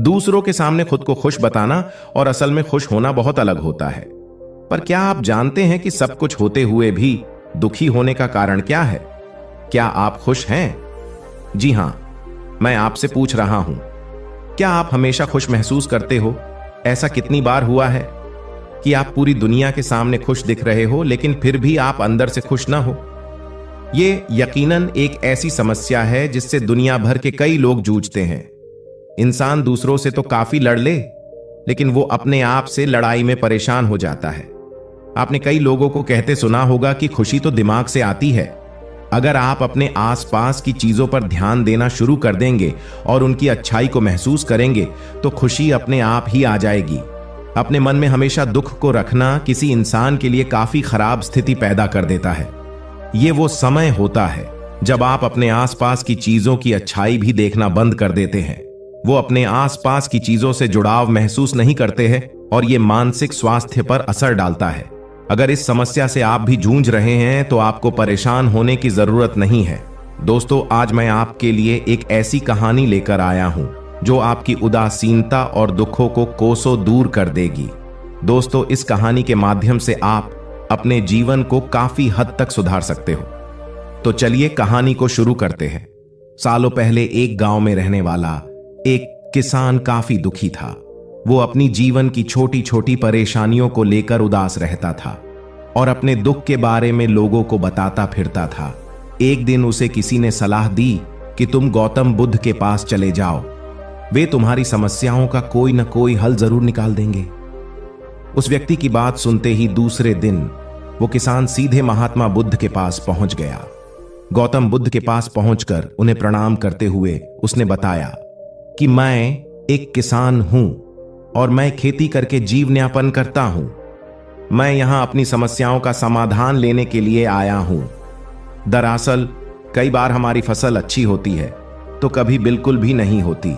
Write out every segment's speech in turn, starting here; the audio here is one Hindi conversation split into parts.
दूसरों के सामने खुद को खुश बताना और असल में खुश होना बहुत अलग होता है। पर क्या आप जानते हैं कि सब कुछ होते हुए भी दुखी होने का कारण क्या है? क्या आप खुश हैं? जी हां, मैं आपसे पूछ रहा हूं, क्या आप हमेशा खुश महसूस करते हो? ऐसा कितनी बार हुआ है कि आप पूरी दुनिया के सामने खुश दिख रहे हो लेकिन फिर भी आप अंदर से खुश ना हो? ये यकीनन एक ऐसी समस्या है जिससे दुनिया भर के कई लोग जूझते हैं। इंसान दूसरों से तो काफी लड़ ले, लेकिन वो अपने आप से लड़ाई में परेशान हो जाता है। आपने कई लोगों को कहते सुना होगा कि खुशी तो दिमाग से आती है। अगर आप अपने आसपास की चीजों पर ध्यान देना शुरू कर देंगे और उनकी अच्छाई को महसूस करेंगे तो खुशी अपने आप ही आ जाएगी। अपने मन में हमेशा दुख को रखना किसी इंसान के लिए काफी खराब स्थिति पैदा कर देता है। ये वो समय होता है जब आप अपने आसपास की चीजों की अच्छाई भी देखना बंद कर देते हैं। वो अपने आसपास की चीजों से जुड़ाव महसूस नहीं करते हैं और ये मानसिक स्वास्थ्य पर असर डालता है। अगर इस समस्या से आप भी जूझ रहे हैं तो आपको परेशान होने की जरूरत नहीं है। दोस्तों, आज मैं आपके लिए एक ऐसी कहानी लेकर आया हूं जो आपकी उदासीनता और दुखों को कोसों दूर कर देगी। दोस्तों, इस कहानी के माध्यम से आप अपने जीवन को काफी हद तक सुधार सकते हो। तो चलिए कहानी को शुरू करते हैं। सालों पहले एक गांव में रहने वाला एक किसान काफी दुखी था। वो अपनी जीवन की छोटी छोटी परेशानियों को लेकर उदास रहता था और अपने दुख के बारे में लोगों को बताता फिरता था। एक दिन उसे किसी ने सलाह दी कि तुम गौतम बुद्ध के पास चले जाओ, वे तुम्हारी समस्याओं का कोई न कोई हल जरूर निकाल देंगे। उस व्यक्ति की बात सुनते ही दूसरे दिन वो किसान सीधे महात्मा बुद्ध के पास पहुंच गया। गौतम बुद्ध के पास पहुंचकर उन्हें प्रणाम करते हुए उसने बताया कि मैं एक किसान हूं और मैं खेती करके जीवनयापन करता हूं। मैं यहां अपनी समस्याओं का समाधान लेने के लिए आया हूं। दरअसल कई बार हमारी फसल अच्छी होती है तो कभी बिल्कुल भी नहीं होती।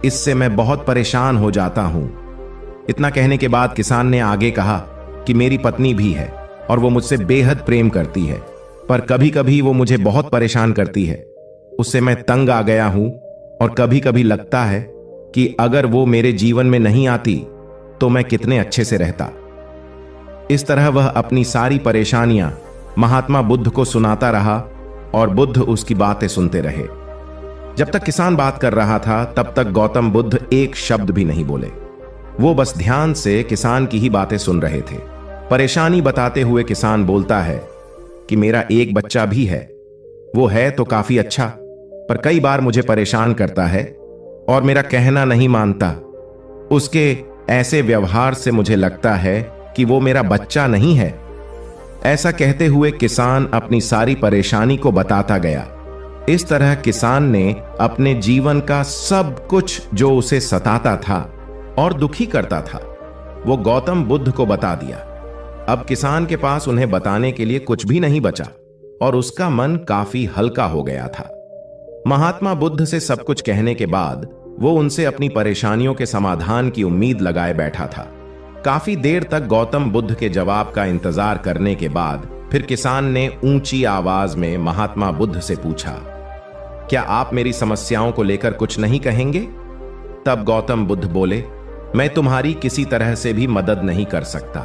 इससे मैं बहुत परेशान हो जाता हूं। इतना कहने के बाद किसान ने आगे कहा कि मेरी पत्नी भी है और वो मुझसे बेहद प्रेम करती है, पर कभी कभी वो मुझे बहुत परेशान करती है। उससे मैं तंग आ गया हूं और कभी कभी लगता है कि अगर वो मेरे जीवन में नहीं आती तो मैं कितने अच्छे से रहता। इस तरह वह अपनी सारी परेशानियां महात्मा बुद्ध को सुनाता रहा और बुद्ध उसकी बातें सुनते रहे। जब तक किसान बात कर रहा था तब तक गौतम बुद्ध एक शब्द भी नहीं बोले। वो बस ध्यान से किसान की ही बातें सुन रहे थे। परेशानी बताते हुए किसान बोलता है कि मेरा एक बच्चा भी है। वो है तो काफी अच्छा, पर कई बार मुझे परेशान करता है और मेरा कहना नहीं मानता। उसके ऐसे व्यवहार से मुझे लगता है कि वो मेरा बच्चा नहीं है। ऐसा कहते हुए किसान अपनी सारी परेशानी को बताता गया। इस तरह किसान ने अपने जीवन का सब कुछ जो उसे सताता था और दुखी करता था वो गौतम बुद्ध को बता दिया। अब किसान के पास उन्हें बताने के लिए कुछ भी नहीं बचा और उसका मन काफी हल्का हो गया था। महात्मा बुद्ध से सब कुछ कहने के बाद वो उनसे अपनी परेशानियों के समाधान की उम्मीद लगाए बैठा था। काफी देर तक गौतम बुद्ध के जवाब का इंतजार करने के बाद फिर किसान ने ऊंची आवाज में महात्मा बुद्ध से पूछा, क्या आप मेरी समस्याओं को लेकर कुछ नहीं कहेंगे? तब गौतम बुद्ध बोले, मैं तुम्हारी किसी तरह से भी मदद नहीं कर सकता।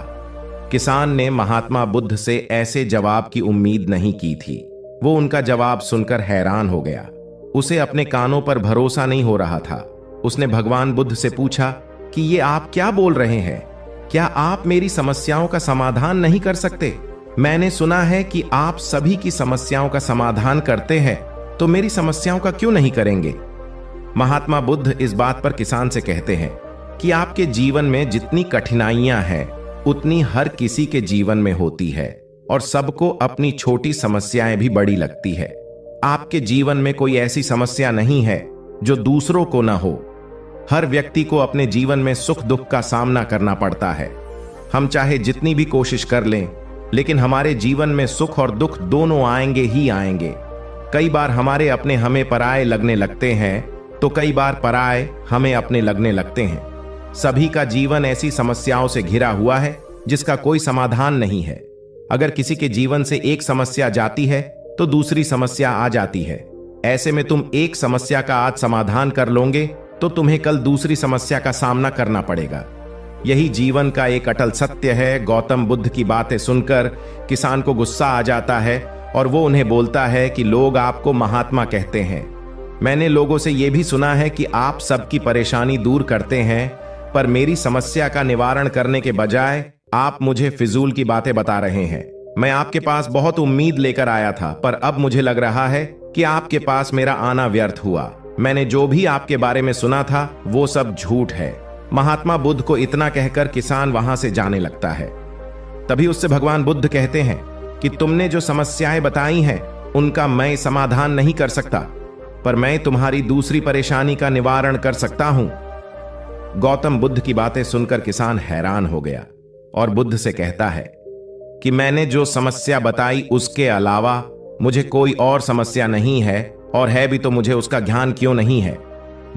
किसान ने महात्मा बुद्ध से ऐसे जवाब की उम्मीद नहीं की थी। वो उनका जवाब सुनकर हैरान हो गया। उसे अपने कानों पर भरोसा नहीं हो रहा था। उसने भगवान बुद्ध से पूछा कि ये आप क्या बोल रहे हैं? क्या आप मेरी समस्याओं का समाधान नहीं कर सकते? मैंने सुना है कि आप सभी की समस्याओं का समाधान करते हैं, तो मेरी समस्याओं का क्यों नहीं करेंगे? महात्मा बुद्ध इस बात पर किसान से कहते हैं कि आपके जीवन में जितनी कठिनाइयां हैं उतनी हर किसी के जीवन में होती है और सबको अपनी छोटी समस्याएं भी बड़ी लगती है। आपके जीवन में कोई ऐसी समस्या नहीं है जो दूसरों को ना हो। हर व्यक्ति को अपने जीवन में सुख दुख का सामना करना पड़ता है। हम चाहे जितनी भी कोशिश कर लें, लेकिन हमारे जीवन में सुख और दुख दोनों आएंगे ही आएंगे। कई बार हमारे अपने हमें पराये लगने लगते हैं तो कई बार पराये हमें अपने लगने लगते हैं। सभी का जीवन ऐसी समस्याओं से घिरा हुआ है जिसका कोई समाधान नहीं है। अगर किसी के जीवन से एक समस्या जाती है तो दूसरी समस्या आ जाती है। ऐसे में तुम एक समस्या का आज समाधान कर लोगे तो तुम्हें कल दूसरी समस्या का सामना करना पड़ेगा। यही जीवन का एक अटल सत्य है। गौतम बुद्ध की बातें सुनकर किसान को गुस्सा आ जाता है और वो उन्हें बोलता है कि लोग आपको महात्मा कहते हैं। मैंने लोगों से यह भी सुना है कि आप सबकी परेशानी दूर करते हैं, पर मेरी समस्या का निवारण करने के बजाय आप मुझे फिजूल की बातें बता रहे हैं। मैं आपके पास बहुत उम्मीद लेकर आया था, पर अब मुझे लग रहा है कि आपके पास मेरा आना व्यर्थ हुआ। मैंने जो भी आपके बारे में सुना था वो सब झूठ है। महात्मा बुद्ध को इतना कहकर किसान वहां से जाने लगता है। तभी उससे भगवान बुद्ध कहते हैं कि तुमने जो समस्याएं बताई हैं उनका मैं समाधान नहीं कर सकता, पर मैं तुम्हारी दूसरी परेशानी का निवारण कर सकता हूं। गौतम बुद्ध की बातें सुनकर किसान हैरान हो गया और बुद्ध से कहता है कि मैंने जो समस्या बताई उसके अलावा मुझे कोई और समस्या नहीं है, और है भी तो मुझे उसका ज्ञान क्यों नहीं है।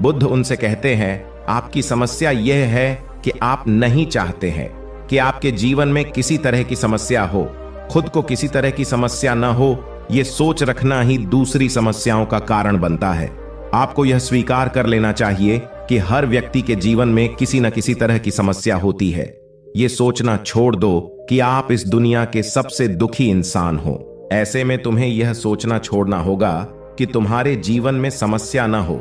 बुद्ध उनसे कहते हैं, आपकी समस्या यह है कि आप नहीं चाहते हैं कि आपके जीवन में किसी तरह की समस्या हो। खुद को किसी तरह की समस्या न हो, यह सोच रखना ही दूसरी समस्याओं का कारण बनता है। आपको यह स्वीकार कर लेना चाहिए कि हर व्यक्ति के जीवन में किसी न किसी तरह की समस्या होती है। ये सोचना छोड़ दो कि आप इस दुनिया के सबसे दुखी इंसान हो। ऐसे में तुम्हें यह सोचना छोड़ना होगा कि तुम्हारे जीवन में समस्या न हो,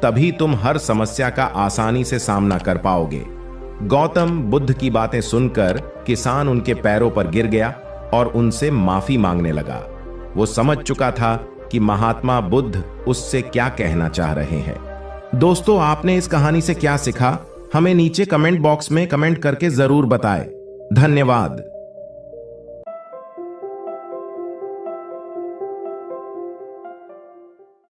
तभी तुम हर समस्या का आसानी से सामना कर पाओगे। गौतम बुद्ध की बातें सुनकर किसान उनके पैरों पर गिर गया और उनसे माफी मांगने लगा। वो समझ चुका था कि महात्मा बुद्ध उससे क्या कहना चाह रहे हैं। दोस्तों, आपने इस कहानी से क्या सीखा, हमें नीचे कमेंट बॉक्स में कमेंट करके जरूर बताएं। धन्यवाद।